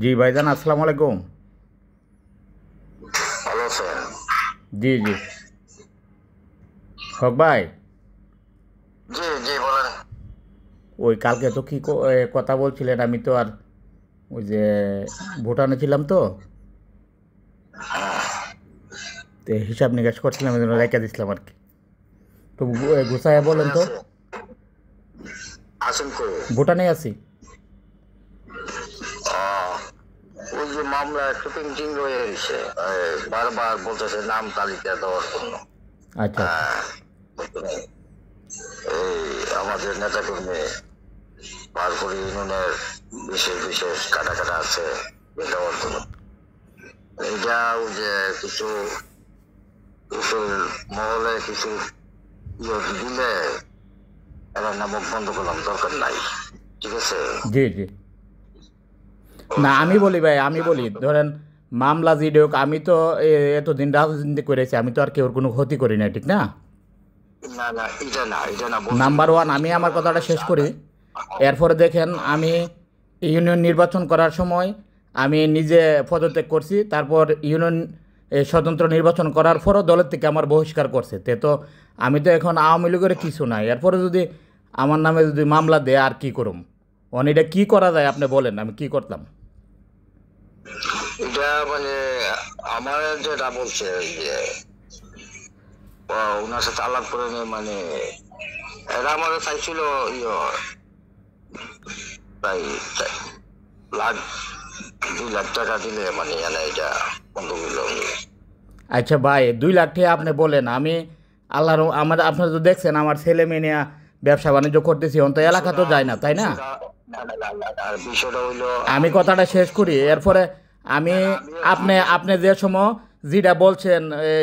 जी भाईजान अस्सलाम वालेकुम। ভালো আছেন? জি জি হক ভাই, জি জি বলেন। ওই কালকে তো কি কথা বলছিলেন, আমি তো আর ওই যে ভুটানে ছিলাম তো, তো হিসাব নিকাশ করছিলাম, এই জন্য রেখে দিছিলাম আর কি। তো গুছাইয়া বলেন কোথায় তো। আছে? আছেন কই? ভুটানে আছি। আহ, ওই যে মামলা একটু পেন্ডিং রয়ে গেছে, বারবার বলতেছে নাম তালিকা দেওয়ার জন্য। আচ্ছা আচ্ছা। হ্যাঁ, বুঝলেন? এই আমাদের নেতাকর্মী পারপুরি ইউনিয়নের বিশেষ বিশেষ কাটা কাটা আছে দেওয়ার জন্য। এটা ওই যে কিছু কিছু মহলে কিছু দিলে এবার নামক বন্ধ করলাম, দরকার নাই। ঠিক আছে। জি জি। না আমি বলি ভাই, আমি বলি ধরেন মামলা জিডি হোক, আমি তো এতদিন রাজনীতি করেছি, আমি তো আর কেউর কোনো ক্ষতি করি না, ঠিক না? না না, এটা না বলছি। নাম্বার ওয়ান, আমি আমার কথাটা শেষ করি। এরপরে দেখেন, আমি ইউনিয়ন নির্বাচন করার সময় আমি নিজে পদত্যাগ করছি, তারপর ইউনিয়ন স্বতন্ত্র নির্বাচন করার পরও দলের থেকে আমার বহিষ্কার করছে। তো আমি তো এখন আওয়ামী লীগের কিছু নাই, এরপরে যদি আমার নামে যদি মামলা দেয় আর কি করুম? এটা কি করা যায় আপনি বলেন, আমি কি করতাম? এটা মানে আমার যেটা বলছে যে ওনার সাথে আলাপ করে নিয়ে মানে এরা আমার চাইছিল প্রায় লাখ 2 লাখ টাকা দিলে মানে এনে এটা বন্ধ করলো উনি। আচ্ছা ভাই, 2 লাখ টাকা আপনি বলেন, আমি আল্লাহর আপনারা তো দেখছেন আমার ছেলে মেয়ে নিয়ে ব্যবসা বাণিজ্য করতেছি, অন্ত এলাকা তো যায় না, তাই না? বিষয়টা না, না, না, না, আর বিষয়টা হইলো আমি কথাটা শেষ করি, এরপরে আমি আপনি আপনি যে সময় যেটা বলছেন,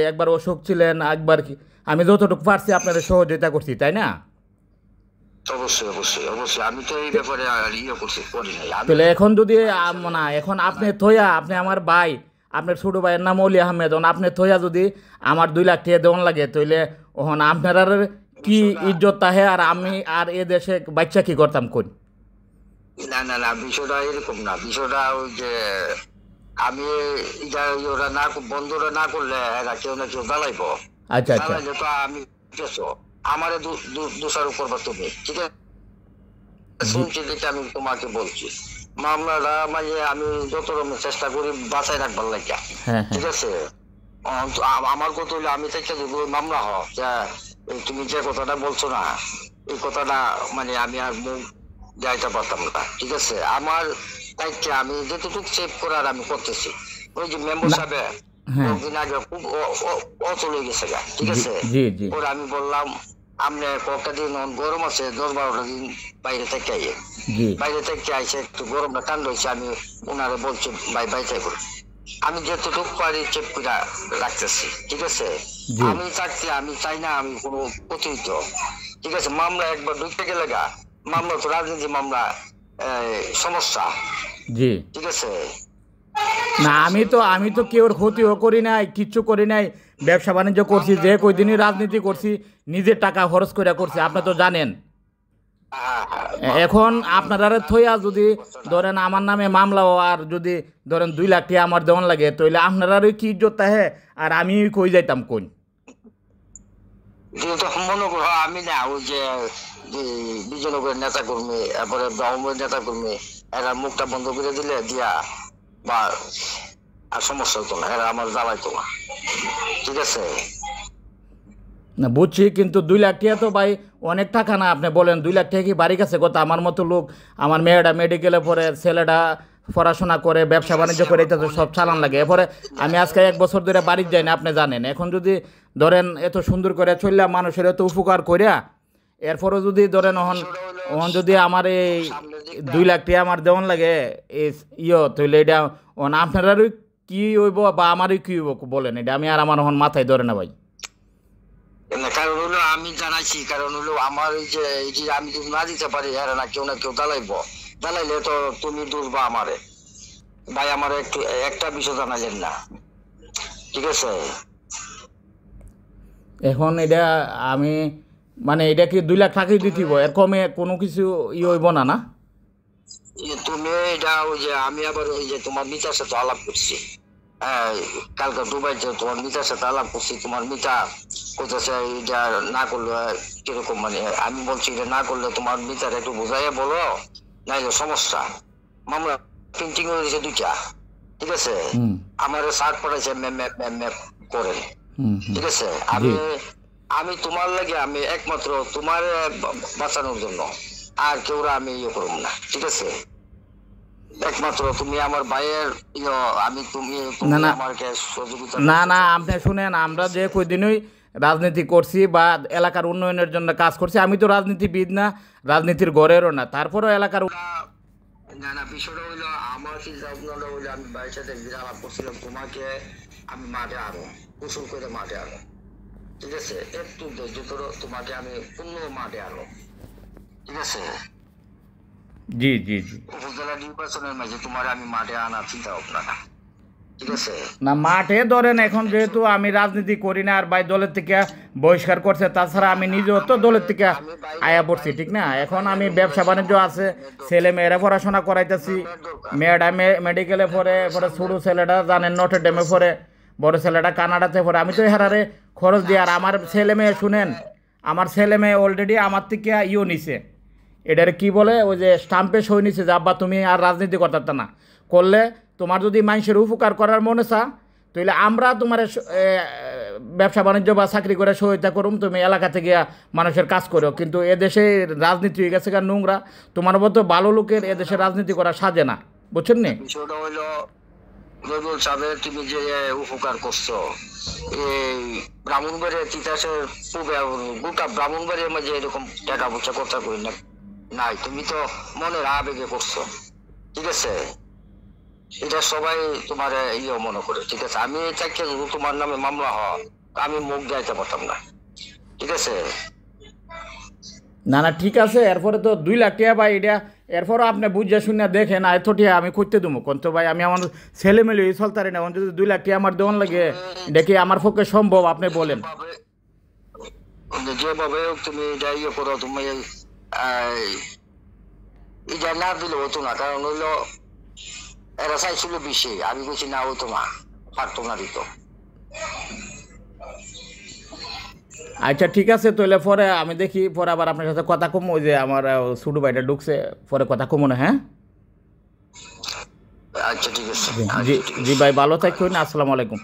একবার অসুখ ছিলেন, একবার কি, আমি যতটুকু পারছি আপনাদের সহযোগিতা করছি, তাই না? অবশ্যই অবশ্যই অবশ্যই আমি তো এই ব্যাপারে আর করি নাই আমি। তাহলে এখন যদি না, এখন আপনি থইয়া, আপনি আমার ভাই, আপনার ছোট ভাইয়ের নাম অলি আহমেদ, আপনি থইয়া যদি আমার 2 লাখ টাকা দেওয়ান লাগে, তাইলে ওহন আপনার আর কি বিষয়টা ইজ্জত তাহে, আর আমি আর এ দেশে বাচ্চা কি করতাম কোন? না না না, বিষয়টা এরকম না। বিষয়টা ওই যে আমি এটা ওরা না বন্ধুরা না করলে এরা কেউ না কেউ জ্বালাইবো। আচ্ছা আচ্ছা। জ্বালাইলে তো আমি গেছো আমারে দোষারোপ করবা তুমি। ঠিক আছে, জি। শুনছি যেটা আমি তোমাকে বলছি। মামলাটা মানে আমি যত রকম চেষ্টা করি বাঁচাই রাখবার লাগে। হ্যাঁ হ্যাঁ। ঠিক আছে। তো আমার কথা হলো আমি থেকে যদি ওই মামলা হয় যা এই তুমি যে কথাটা বলছো না, এই কথাটা মানে আমি আর মুখ যাইতে পারতাম না। ঠিক আছে, আমার দায়িত্বে আমি যেটুকু সেভ করার আমি করতেছি। ওই যে মেম্বার না। সাহেব হ্যাঁ। কয়েকদিন আগে খুব অচল হয়ে গেছে গা। ঠিক জি আছে, জি জি ওরা আমি বললাম আপনি কয়েকটা দিন গরম আছে 10-12টা দিন বাইরে থেকে আইয়ে। জি বাইরে থেকে আইসে একটু গরমটা ঠান্ডা হয়েছে, আমি ওনারে বলছি বাইরে করে আমি যতটুকু পারি চেক করে রাখতেছি। ঠিক আছে, জি আমি চাচ্ছি, আমি চাই না আমি কোনো প্রতিহিত। ঠিক আছে, মামলা একবার ঢুকতে গেলে গা মামলা তো রাজনীতি মামলা, সমস্যা। জি। ঠিক আছে, না, আমি সমস্যার তো কারণে আমি তো মামলা কেউর ক্ষতিও করি নাই, কিচ্ছু করি নাই। ব্যবসা বাণিজ্য করছি, মামলা যে তো কয়দিনই রাজনীতি করছি নিজের টাকা খরচ করে করছি, আপনি তো জানেন। হ্যাঁ হ্যাঁ এখন মামলা তো আপনারা থইয়া রাজনীতি যদি করছে না। ধরেন আমার নামে মামলাও, আর যদি ধরেন 2 লাখ টাকা আমার দেওয়ান লাগে, তাইলে আপনারারই কি ইজ্জত তাহে, আর আমি কই যাইতাম কোন? যেহেতু মনে করো আমি না ওই যে বিজয়নগরের নেতা কর্মী, তারপরে ব্রাহ্মণের নেতা কর্মী, এরা মুখটা বন্ধ করে দিলে দিয়া বা আর সমস্যা হতো না, এরা আমার জ্বালাইতো না। ঠিক আছে। না বুঝছি, কিন্তু 2 লাখ টাকা তো ভাই অনেক টাকা না? আপনি বলেন 2 লাখ টাকা কি বাড়ি কাছে কথা? আমার মতো লোক, আমার মেয়েটা মেডিকেলে পড়ে, ছেলেটা পড়াশোনা করে, ব্যবসা বাণিজ্য করে, এটা তো সব চালান লাগে। এরপরে আমি আজকে 1 বছর ধরে বাড়ির যাই না, আপনি জানেন। এখন যদি ধরেন এত সুন্দর করে চললাম, মানুষের এত উপকার করিয়া, এরপরও যদি ধরেন ওহন বিষয়টা হলো ওহন যদি আমার এই সামনের দিকটা 2 লাখ টাকা আমার দেওয়ান লাগে, এই তাইলে এটা ওহন আপনারই কি হইব বা আমারই কি হইব বলেন? এটা আমি আর আমার ওহন মাথায় ধরে না ভাই। না, কারণ হলো আমি জানাইছি, কারণ হলো আমার এই যে আমি যদি না দিতে পারি এরা না কেউ জ্বালাইবো। জ্বালাইলে তো তুমি দুর্বা আমারে ভাই, আমার একটু একটা বিষয় জানাইলেন না। ঠিক আছে, এখন এটা আমি মানে এটা কি 2 লাখ টাকাই দিতে হইব? এর কমে কোনো কিছু হইব না, না? তুমি এটা ওই যে আমি আবার ওই যে তোমার মিতার সাথে আলাপ করছি, হ্যাঁ, কালকে দুবাইতে তোমার মিতার সাথে আলাপ করছি। তোমার মিতা কোথাছে এটা না করলে কিরকম, মানে আমি বলছি এটা না করলে তোমার মিতার একটু বোঝাইয়া বলো, নাইলে সমস্যা। মামলা প্রিন্টিং হয়ে গেছে 2টা, ঠিক আছে। আমার শার্ট পাঠাইছে ম্যাপ করেন, ঠিক আছে। আমি তোমার লাগে আমি একমাত্র তোমার বাঁচানোর জন্য, আর কেউ আমি ইয়ে করবো না, ঠিক আছে। একমাত্র তুমি আমার ভাইয়ের আমি তুমি আমাকে সহযোগিতা। না না, আপনি শুনেন, আমরা যে কয়দিনই রাজনীতি করছি বা এলাকার উন্নয়নের জন্য কাজ করছি, আমি তো রাজনীতিবিদ না, রাজনীতির গড়েরও না, তারপরও এলাকার না না, বিষয়টা হইলো আমার চিন্তা ভাবনাটা হইলো আমি ভাইয়ের সাথে আলাপ করছিলাম, তোমাকে আমি মাঠে আনো, গোসল করে মাঠে আনো, ঠিক আছে। একটু ধৈর্য ধরো, তোমাকে আমি পূর্ণ মাঠে আনো, ঠিক আছে। জি জি জি, উপজেলা নির্বাচনের মাঝে তোমার আমি মাঠে আনার চিন্তা ভাবনা, ঠিক আছে। না মাঠে ধরেন, এখন যেহেতু আমি রাজনীতি করি না আর ভাই দলের থেকে বহিষ্কার করছে, তাছাড়া আমি নিজেও তো দলের থেকে আয়া পড়ছি, ঠিক না। এখন আমি ব্যবসা বাণিজ্য আছে, ছেলে মেয়েরা পড়াশোনা করাইতেছি, মেয়েটা মেডিকেলে পড়ে, পরে ছোটো ছেলেটা জানেন নটর ডেমে পড়ে, বড় ছেলেটা কানাডাতে পড়ে, আমি তো হারারে খরচ দিই। আর আমার ছেলে মেয়ে শুনেন, আমার ছেলে মেয়ে অলরেডি আমার থেকে নিছে, এটার কি বলে, ওই যে স্টাম্পে সই নিছে যে আব্বা তুমি আর রাজনীতি করতে না, করলে তোমার যদি মানুষের উপকার করার মনে চা, তাহলে আমরা তোমার ব্যবসা বাণিজ্য বা চাকরি করে সহায়তা করুম, তুমি এলাকা থেকে মানুষের কাজ করো। কিন্তু এদেশে রাজনীতি হয়ে গেছে কারণ নোংরা, তোমার মতো ভালো লোকের এদেশে রাজনীতি করা সাজে না, বুঝছেন নি। বিষয়টা হইলো রবিউল সাহেব, তুমি যে উপকার করছো এই ব্রাহ্মণবাড়িয়া তিতাসের পূর্বে, গোটা ব্রাহ্মণবাড়িয়ার মাঝে এরকম টাকা পয়সা কথা কই না নাই, তুমি তো মনের আবেগে করছো, ঠিক আছে। এটা সবাই তোমার মনে করে, ঠিক আছে। আমি চাইছি তোমার নামে মামলা হয়, আমি মুখ গাইতে পারতাম না, ঠিক আছে। না না ঠিক আছে, এরপরে তো 2 লাখ টাকা ভাই, এটা এরপরও আপনি বুঝে শুনে দেখেন, এত টিয়া আমি করতে দেবো কোন তো ভাই, আমি আমার ছেলে মেলে চলতারি না, যদি 2 লাখ টাকা আমার দেওয়ান লাগে, এটা কি আমার পক্ষে সম্ভব আপনি বলেন। যেভাবে তুমি এটা করো, তুমি এটা না দিলে হতো না, কারণ হইলো এরা চাইছিল বেশি, আমি বলছি না হতো না, পারতো না দিত। আচ্ছা ঠিক আছে, তাহলে পরে আমি দেখি, পরে আবার আপনার সাথে কথা কম, ওই যে আমার ছোটো ভাইটা ঢুকছে, পরে কথা কমো না, হ্যাঁ। আচ্ছা ঠিক আছে। জি জি ভাই, ভালো থাকুন, আসসালামু আলাইকুম।